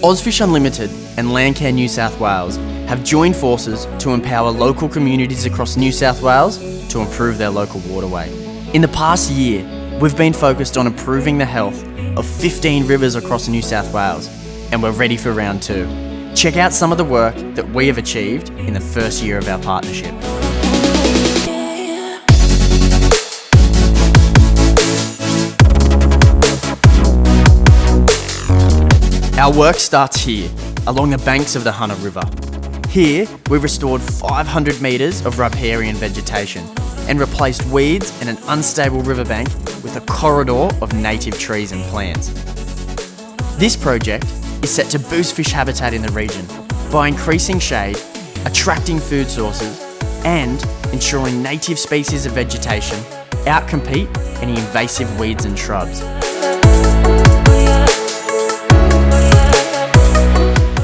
OzFish Unlimited and Landcare New South Wales have joined forces to empower local communities across New South Wales to improve their local waterway. In the past year, we've been focused on improving the health of 15 rivers across New South Wales, and we're ready for round 2. Check out some of the work that we have achieved in the first year of our partnership. Our work starts here, along the banks of the Hunter River. Here, we've restored 500 metres of riparian vegetation and replaced weeds and an unstable riverbank with a corridor of native trees and plants. This project is set to boost fish habitat in the region by increasing shade, attracting food sources, and ensuring native species of vegetation outcompete any invasive weeds and shrubs.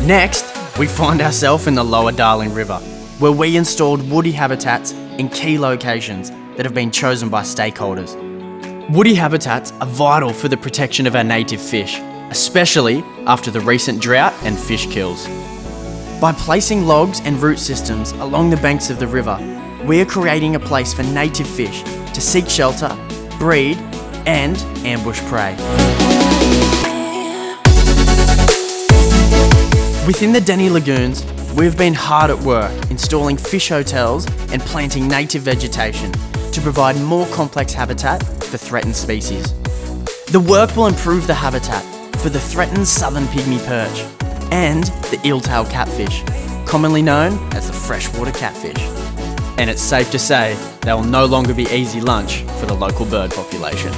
Next, we find ourselves in the Lower Darling River, where we installed woody habitats in key locations that have been chosen by stakeholders. Woody habitats are vital for the protection of our native fish, especially after the recent drought and fish kills. By placing logs and root systems along the banks of the river, we are creating a place for native fish to seek shelter, breed, and ambush prey. Within the Denny Lagoons, we've been hard at work installing fish hotels and planting native vegetation to provide more complex habitat for threatened species. The work will improve the habitat for the threatened southern pygmy perch and the eel-tailed catfish, commonly known as the freshwater catfish. And it's safe to say they will no longer be easy lunch for the local bird population.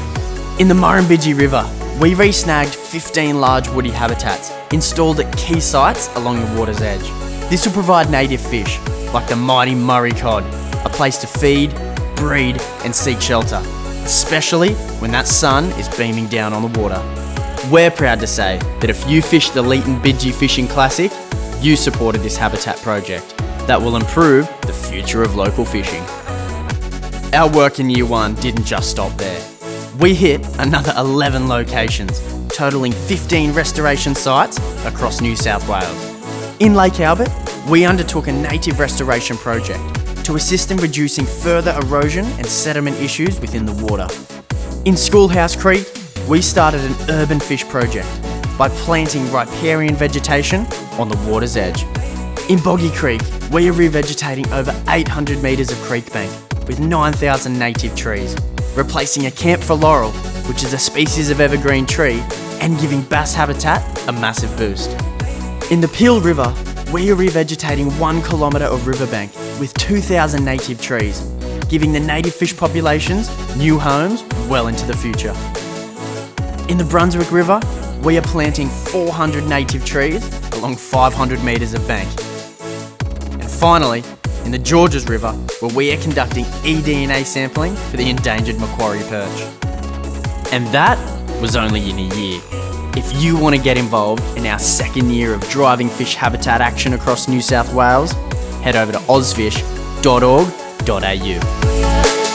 In the Murrumbidgee River, we re-snagged 15 large woody habitats installed at key sites along the water's edge. This will provide native fish, like the mighty Murray cod, a place to feed, breed and seek shelter, especially when that sun is beaming down on the water. We're proud to say that if you fished the Leeton Bidgie Fishing Classic, you supported this habitat project that will improve the future of local fishing. Our work in year 1 didn't just stop there. We hit another 11 locations, totalling 15 restoration sites across New South Wales. In Lake Albert, we undertook a native restoration project to assist in reducing further erosion and sediment issues within the water. In Schoolhouse Creek, we started an urban fish project by planting riparian vegetation on the water's edge. In Boggy Creek, we are revegetating over 800 metres of creek bank with 9,000 native trees, replacing a camphor laurel, which is a species of evergreen tree, and giving bass habitat a massive boost. In the Peel River, we are revegetating 1 kilometre of riverbank with 2,000 native trees, giving the native fish populations new homes well into the future. In the Brunswick River, we are planting 400 native trees along 500 metres of bank. And finally, in the Georges River, where we are conducting eDNA sampling for the endangered MACQUARIE perch. And that was only in a year. If you want to get involved in our second year of driving fish habitat action across New South Wales, head over to ozfish.org.au.